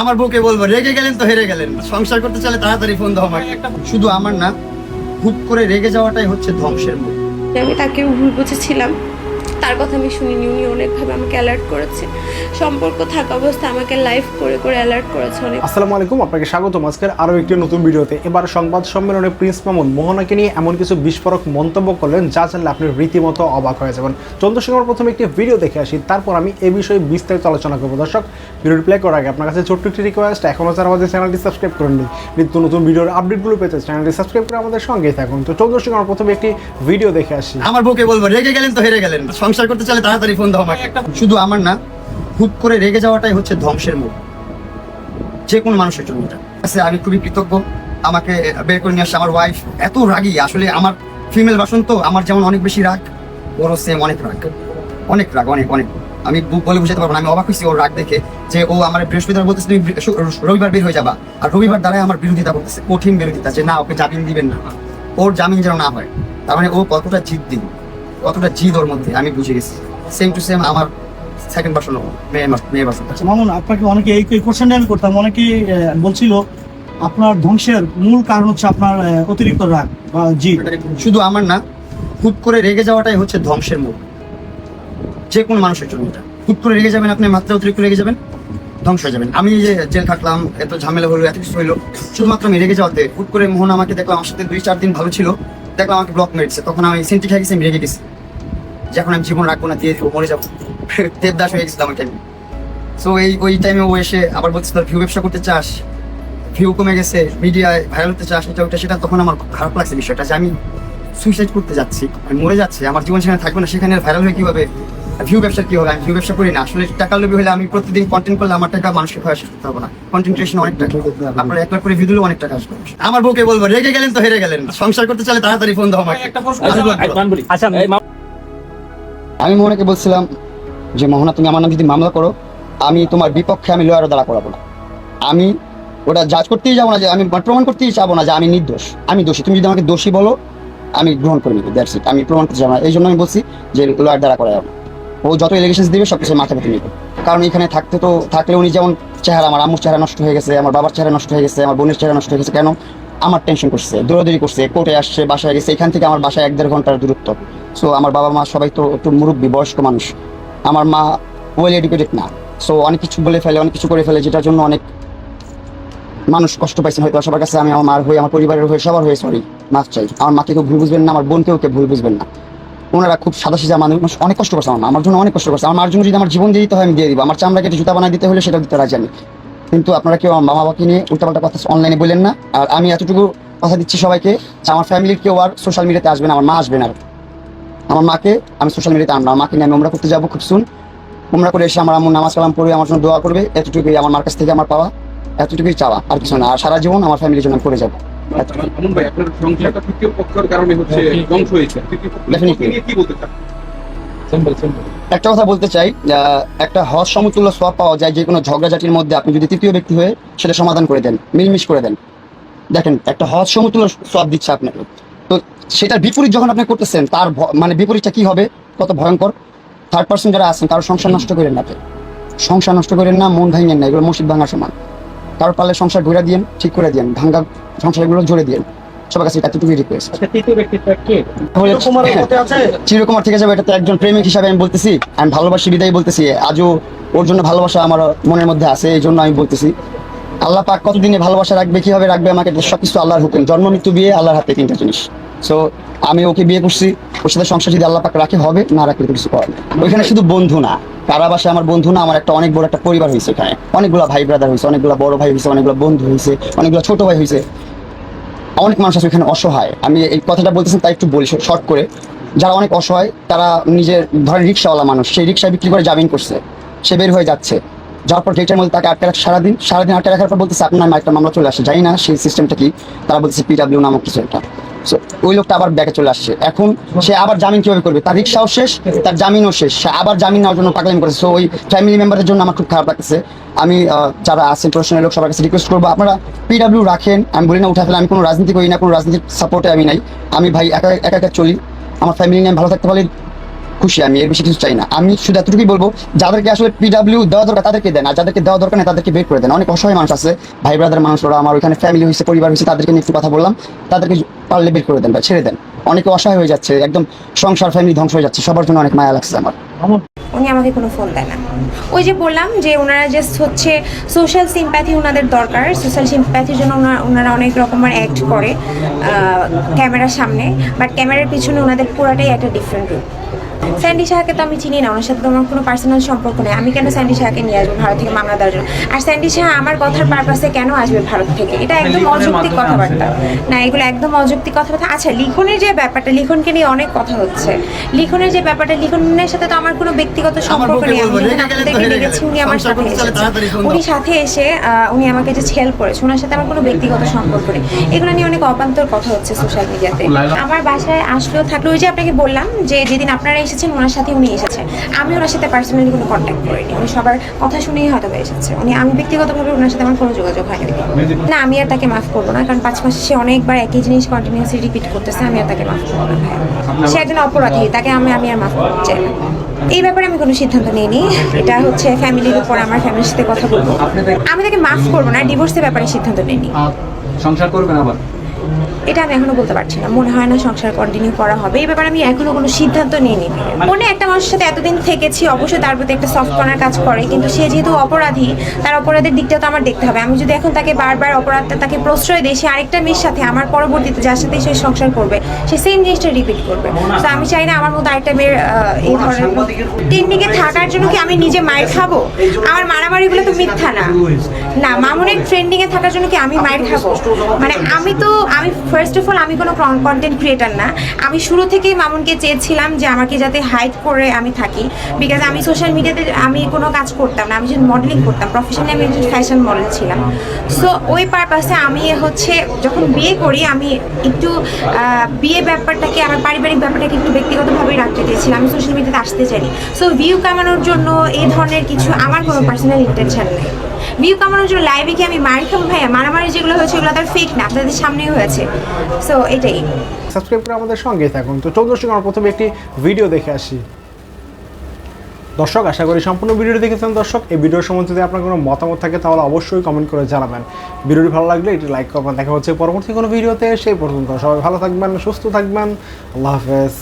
আমার বউকে বলবো রেগে গেলেন তো হেরে গেলেন, সংসার করতে চাইলে তাড়াতাড়ি ফোন দাও আমাকে। শুধু আমার না, হুট করে রেগে যাওয়াটাই হচ্ছে ধ্বংসের মূল। আমি তাকে ভুল বুঝেছিলাম, তার কথা আমি শুনিনি। উনি অনেকভাবে আমাকে অ্যালার্ট করেছে, সম্পর্ক থাকা অবস্থায় আমাকে লাইভ করে করে অ্যালার্ট করেছে অনেক। আসসালামু আলাইকুম, আপনাকে স্বাগতম আজকের আরও একটি নতুন ভিডিওতে। এবার সংবাদ সম্মেলনে প্রিন্স মামুন মোহনাকে নিয়ে এমন কিছু বিস্ফোরক মন্তব্য করলেন যা জানলে আপনি রীতিমতো অবাক হয়ে যাবেন। চলুন সঙ্গে প্রথমে একটি ভিডিও দেখে আসি, তারপর আমি এই বিষয়ে বিস্তারিত আলোচনা করবো। দর্শক, ভিডিওটি প্লে করার আগে আপনার কাছে ছোট্ট একটি রিকোয়েস্ট, এখনও যারা আমাদের চ্যানেলটি সাবস্ক্রাইব করেননি, নিত্য নতুন ভিডিওর আপডেটগুলো পেতে চ্যানেলটি সাবস্ক্রাইব করে আমাদের সঙ্গেই থাকুন। তো চলুন সঙ্গে আমরা প্রথমে একটি ভিডিও দেখে আসি। আমার বউকে বলবো রেগে গেলেন তো হেরে গেলেন, সংসার করতে চাইলে তাড়াতাড়ি ফোন দাও আমাকে। শুধু আমার না, হুট করে রেগে যাওয়াটাই হচ্ছে ধ্বংসের মূল, যে কোনো মানুষের জন্য। আমি খুবই কৃতজ্ঞ, আমাকে বের করে নিয়ে আসছে আমার ওয়াইফ। এত রাগী আসলে, আমার ফিমেল ভার্সন তো, আমার যেমন অনেক বেশি রাগ, ওরও সেম অনেক রাগ, অনেক রাগ, অনেক অনেক। আমি বলে বুঝাতে পারবো না, আমি অবাক হয়েছি ওর রাগ দেখে, যে ও আমার বৃহস্পতিবার বলতেছে তুমি রবিবার বের হয়ে যাবা, আর রবিবার দ্বারাই আমার বিরোধিতা করতেছে, কঠিন বিরোধিতা, যে না ওকে জামিন দিবেন না, ওর জামিন যেন না হয়। তার মানে ও কতটা জিদ্দি, কতটা জিদ ওর মধ্যে আমি বুঝে গেছি। সেম টু সেম আমার সেকেন্ড ভার্সন, মেয়ে ভার্সন। আচ্ছা মামুন, আপনাকে অনেকে এই কোশ্চেনটা আমি করতাম, অনেকে বলছিল আপনার ধ্বংসের মূল কারণ হচ্ছে আপনার অতিরিক্ত রাগ বা জিদ। শুধু আমার না, হুট করে রেগে যাওয়াটাই হচ্ছে ধ্বংসের মূল, যে কোনো মানুষের জন্য। এটা হুট করে রেগে যাবেন আপনি, মাত্রা অতিরিক্ত রেগে যাবেন, ধ্বংস হয়ে যাবেন। আমি যে জেল খাটলাম, এত ঝামেলা হলো, এত কিছু হইলো, শুধুমাত্র আমি রেগে যাওয়াতে। হুট করে মোহন আমাকে দেখলাম, আমার সাথে 2-4 দিন ভালো ছিল, দেখলাম আমাকে ব্লক মেরেছে, তখন আমি সেন্টি খেয়ে গেছি, আমি রেগে গেছি, যখন আমি জীবন রাখবো না, দিয়ে দিব, মরে যাবো, দেবদাস হয়ে গেছিলাম ওই টাইমে। সো ওই টাইমে ও এসে আবার বলছে তোর ভিউ ব্যবসা করতে চাস, ভিউ কমে গেছে, মিডিয়ায় ভাইরাল হতে চাস, এটা ওটা সেটা। তখন আমার খুব খারাপ লাগছে বিষয়টা, যে আমি সুইসাইড করতে যাচ্ছি, আমি মরে যাচ্ছি, আমার জীবন সেখানে থাকবে না, সেখানে ভাইরাল হয়ে কীভাবে, ভিউ ব্যবসা কি হবে? আমি ভিউ ব্যবসা করি না আসলে, টাকার লোভী হলে আমি প্রতিদিন কন্টেন্ট করলে আমার টাকা মানুষকে খরচ করতে হবে না, কন্টেন্ট ক্রিয়েশন অনেক টাকা, আপনার 1 লাখ করে ভিডিও দিলেও অনেক টাকা আসবে। আমার বউকে বলবো রেগে গেলেন তো হেরে গেলেন, সংসার করতে চাইলে তাড়াতাড়ি ফোন দাও আমাকে। আচ্ছা, আমি মোহনাকে বলছিলাম যে মোহনা, তুমি আমার নাম যদি মামলা করো, আমি তোমার বিপক্ষে আমি লয়ারও দাঁড়া করাবো না, আমি ওটা জাজ করতেই যাবো না, যে আমি প্রমাণ করতেই চাবো না যে আমি নির্দোষ, আমি দোষী। তুমি যদি আমাকে দোষী বলো, আমি গ্রহণ করে নিবো, দ্যাটস ইট। আমি প্রমাণ করতে যাবো না, এই জন্য আমি বলছি যে লয়ার দ্বারা করা যাবে। ও যত এলিগেশনস দিবে সব কিছু মাথা পেতে নিবে, কারণ এখানে থাকলে উনি যেমন চেহারা, আমার আম্মুর চেহারা নষ্ট হয়ে গেছে, আমার বাবার চেহারা নষ্ট হয়ে গেছে, আমার বোনের চেহারা নষ্ট হয়ে গেছে। কেন? আমার টেনশন করছে, দৌড়াদৌড়ি করছে, কোর্টে আসছে, বাসায় গেছে, এখান থেকে আমার বাসায় 1-1.5 ঘন্টার দূরত্ব। সো আমার বাবা মা সবাই তো একটু মুরব্বী, বয়স্ক মানুষ, আমার মা ওয়েল এডুকেটেড না, সো অনেক কিছু বলে ফেলে, অনেক কিছু করে ফেলে, যেটার জন্য অনেক মানুষ কষ্ট পাইছেন হয়তো। সবার কাছে আমি আমার মার হয়ে, আমার পরিবারের হয়ে, সবার হয়ে সরি, মাফ চাই। আমার মাকে কেউ ভুল বুঝবেন না, আমার বোনকেও কেউ ভুল বুঝবেন না। ওনারা খুব সাদা মানুষ, অনেক কষ্ট করছে আমার জন্য, অনেক কষ্ট করছে। আমার মার জন্য যদি আমার জীবন দিয়ে দিতে হয় আমি দিয়ে দিব, আমার চামড়া কেটে জুতা বানায় দিতে হলে সেটা দিতে রাজি আমি। কিন্তু আপনারা কেউ আমার মা বাবাকে নিয়ে উল্টাপাল্টা কথা অনলাইনে বললেন না। আর আমি এতটুকু কথা দিচ্ছি সবাইকে, যে আমার ফ্যামিলির কেউ আর সোশ্যাল মিডিয়াতে আসবে না, আমার মা আসবে না, আমার মাকে আমি সোশ্যাল মিডিয়াতে আনবো। আমার মাকে নিয়ে আমি উমরা করতে যাবো খুব সুন, উমরা করে এসে আমার আম্মু নামাজ কালাম পড়বে, আমার জন্য দোয়া করবে, এতটুকুই আমার মার কাছ থেকে আমার পাওয়া, এতটুকুই চাওয়া, আর কিছু না। আর সারা জীবন আমার ফ্যামিলির জন্য করে যাবো। মামুন ভাই, আপনার সংসারটা তৃতীয় পক্ষের কারণে হচ্ছে ধ্বংস হয়েছে, তৃতীয় পক্ষ নিয়ে কি বলতে চান? একটা কথা বলতে চাই, একটা হজ সমতুল্য সওয়াব পাওয়া যায় যে কোনো ঝগড়াঝাটির মধ্যে, আপনি যদি তৃতীয় ব্যক্তি হয়ে সেটা সমাধান করে দেন, মিলমিশ করে দেন। দেখেন, একটা হজ সমতুল্য সওয়াব দিচ্ছে আপনাকে, তো সেটার বিপরীত যখন আপনি করতেছেন, তার মানে বিপরীতটা কি হবে, কত ভয়ঙ্কর। থার্ড পার্সন যারা আছেন, কারো সংসার নষ্ট করেন না, সংসার নষ্ট করেন না, মন ভাঙেন না, এগুলো মসজিদ ভাঙার সমান। কারোর পারলে সংসার ঘুরে দিয়েন, ঠিক করে দিয়েন, ভাঙ্গা সংসারগুলো জোরে দিয়েন, সবার কাছে এতটুকুই রিকোয়েস্ট। চিরকুমার থেকে যাবে, এটা তো একজন প্রেমিক হিসাবে আমি বলতেছি, আমি ভালোবাসি বিদায় বলতেছি। আজও ওর জন্য ভালোবাসা আমার মনের মধ্যে আছে, এই জন্য আমি বলতেছি। আল্লাহ পাক কতদিনে ভালোবাসা রাখবে, কিভাবে রাখবে, আমাকে সবকিছু আল্লাহর হুকুম, জন্ম মৃত্যু বিয়ে আল্লাহর হাতে, 3টা জিনিস। সো আমি ওকে বিয়ে করছি, ওর সাথে সংসার যদি আল্লাহ পাক রাখে হবে, না রাখলে তো কিছু করার নেই। ওইখানে শুধু বন্ধু না, কারাবাসে আমার বন্ধু না, আমার একটা অনেক বড় একটা পরিবার হয়েছে, এখানে অনেকগুলো ভাই ব্রাদার হয়েছে, অনেকগুলো বড় ভাই হয়েছে, অনেকগুলো বন্ধু হয়েছে, অনেকগুলো ছোট ভাই হয়েছে, অনেক মানুষ আছে এখানে অসহায়। আমি এই কথাটা বলতেছি তাই একটু বলি শর্ট করে, যারা অনেক অসহায়, তারা নিজের ধরেন রিক্সাওয়ালা মানুষ, সেই রিক্সা বিক্রি করে জামিন করছে, সে বের হয়ে যাচ্ছে, যাওয়ার পর গেটের মধ্যে তাকে আটকে রাখে সারাদিন আটকে রাখার পর বলতেছে আপনার একটা মামলা চলে আসে, জানি না সেই সিস্টেমটা কি, তারা বলতেছে PW নামক কিছু একটা। সো ওই লোকটা আবার ব্যাকে চলে আসছে, এখন সে আবার জামিন কিভাবে করবে, তার রিক্সাও শেষ, তার জামিনও শেষ, সে আবার জামিন নেওয়ার জন্য পাগলামি করেছে। সো ওই ফ্যামিলি মেম্বারের জন্য আমার খুব খারাপ লাগতেছে। আমি যারা আছেন প্রফেশনাল লোক, সবার কাছে রিকোয়েস্ট করবো, আপনারা PW রাখেন, আমি বলি না উঠা ফেলে, আমি কোনো রাজনীতি করি না, কোনো রাজনীতির সাপোর্টে আমি নাই, আমি ভাই একা একা চলি, আমার ফ্যামিলি নিয়ে আমি ভালো থাকতে পারি, খুশি, আমি এর বেশি কিছু চাই না। আমি শুধু এতটুকুই বলবো, যাদেরকে আসলে পিডাব্লিউ দেওয়া দরকার তাদেরকে দেন, আর যাদেরকে দেওয়া দরকার না তাদেরকে বের করে দেন। অনেক অসহায় মানুষ আছে, ভাই ব্রাদার মানুষ, ওরা আমার ওইখানে ফ্যামিলি হয়েছে, পরিবার হয়েছে, তাদেরকে নিয়ে একটু কথা বললাম, তাদেরকে পারলে বের করে দেন বা ছেড়ে দেন। অনেকে অসহায় হয়ে যাচ্ছে, একদম সংসার ফ্যামিলি ধ্বংস হয়ে যাচ্ছে, সবার জন্য অনেক মায়া লাগছে আমার। উনি আমাকে কোনো ফোন দেয় না। ওই যে বললাম যে ওনারা জাস্ট হচ্ছে সোশ্যাল সিম্প্যাথি ওনাদের দরকার, সোশ্যাল সিম্প্যাথির জন্য ওনারা অনেক রকমের অ্যাক্ট করে ক্যামেরার সামনে, বাট ক্যামেরার পিছনে ওনাদের পুরাটাই একটা ডিফারেন্ট রূপ। স্যান্ডি শাহকে তো আমি চিনি না, ওনার সাথে তো আমার কোনো পার্সোনাল সম্পর্ক নেই। আমি কেন স্যান্ডি শাহকে নিয়ে আসবো ভারত থেকে মামলা দেওয়ার জন্য? আর স্যান্ডি শাহ আমার কথার পারপাসে কেন আসবে ভারত থেকে? এটা একদম অযৌক্তিক কথাবার্তা না, এগুলো একদম অযৌক্তিক কথাবার্তা। আচ্ছা, লিখনের যে ব্যাপারটা, লিখনকে নিয়ে অনেক কথা হচ্ছে। লিখনের যে ব্যাপারটা, লিখনের সাথে তো আমার কোনো ব্যক্তিগত সম্পর্ক নেই। আমি যখন আপনাদেরকে দেখেছি উনি আমার সাথে এসেছে, উনি সাথে এসে উনি আমাকে যে হেল্প করেছে, ওনার সাথে আমার কোনো ব্যক্তিগত সম্পর্ক নেই। এগুলো নিয়ে অনেক অবান্তর কথা হচ্ছে সোশ্যাল মিডিয়াতে। আমার বাসায় আসলেও থাকলে, ওই যে আপনাকে বললাম যে যেদিন আপনারা এসেছেন ওনার সাথে উনি এসেছেন, আমি ওনার সাথে পার্সোনালি কোনো কন্ট্যাক্ট করিনি। উনি সবার কথা শুনেই হয়তো এসেছে। আমি ব্যক্তিগতভাবে ওনার সাথে আমার কোনো যোগাযোগ হয়নি। না, আমি আর তাকে মাফ করবো না, কারণ 5 মাসে সে অনেকবার একই জিনিস কন্টিনিউসলি রিপিট করতেছে। আমি আর তাকে মাফ করবো না ভাই, সে একজন অপরাধী, তাকে আমি আর মাফ করতে চাই না। এই ব্যাপারে আমি কোনো সিদ্ধান্ত নিইনি, এটা হচ্ছে ফ্যামিলির উপর, আমার ফ্যামিলির সাথে কথা বলবো। আমি তাকে মাফ করবো না, ডিভোর্সের ব্যাপারে সিদ্ধান্ত নিইনি। সংসার করবেন আবার? এটা আমি এখনো বলতে পারছি না, মনে হয় না সংসার কন্টিনিউ করা হবে। এই ব্যাপারে আমি এখনো কোনো সিদ্ধান্ত নিইনি। মনে একটা মানুষের সাথে এতদিন থেকেছি, অবশ্যই তার প্রতি একটা সফট কর্নার কাজ করে, কিন্তু সে যেহেতু অপরাধী, তার অপরাধের দিকটা তো আমার দেখতে হবে। আমি যদি এখন তাকে বারবার অপরাধটা তাকে প্রশ্রয় দিই, সে আরেকটা মেয়ের সাথে আমার পরবর্তীতে যার সাথে সে সংসার করবে, সে সেম জিনিসটা রিপিট করবে। তো আমি চাই না আমার মতো আরেকটা মেয়ের এই ধরনের টেকনিকে থাকার জন্য কি আমি নিজে মায়ের খাবো? আমার মারামারিগুলো তো মিথ্যা না। না, মামুনের ট্রেন্ডিংয়ে থাকার জন্য কি আমি মায়ের খাবো? মানে আমি ফার্স্ট অফ অল আমি কোনো কন্টেন্ট ক্রিয়েটার না। আমি শুরু থেকেই মামুনকে চেয়েছিলাম যে আমাকে যাতে হাইড করে আমি থাকি, বিকজ আমি সোশ্যাল মিডিয়াতে আমি কোনো কাজ করতাম না, আমি যে মডেলিং করতাম, প্রফেশনালি আমি একজন ফ্যাশন মডেল ছিলাম। সো ওই পারপাসে আমি হচ্ছে যখন বিয়ে করি, আমি একটু বিয়ে ব্যাপারটাকে, আমার পারিবারিক ব্যাপারটাকে একটু ব্যক্তিগতভাবে রাখতে চেয়েছিলাম, আমি সোশ্যাল মিডিয়াতে আসতে চাইনি। সো ভিউ কামানোর জন্য এই ধরনের কিছু আমার কোনো পার্সোনাল ইন্টেনশন নেই। ভিউ কামানোর জন্য লাইভে কি আমি মার খাবো? ভাইয়া, মারামারি যেগুলো হয়েছে ওগুলো তার ফেক না, আপনাদের সামনেই হয়েছে। সো এটাই। সাবস্ক্রাইব করে আমাদের সঙ্গেই থাকুন। তো চলুন দর্শক, আমরা প্রথমে একটি ভিডিও দেখে আসি। দর্শক, আশা করি সম্পূর্ণ ভিডিওটি দেখেছেন। দর্শক, এই ভিডিওর সম্বন্ধে যদি আপনার কোনো মতামত থাকে তাহলে অবশ্যই কমেন্ট করে জানাবেন। ভিডিওটি ভালো লাগলে এটি লাইক করবেন। দেখা হচ্ছে পরবর্তী কোনো ভিডিওতে। সেই পর্যন্ত সবাই ভালো থাকবেন, সুস্থ থাকবেন। আল্লাহ হাফেজ।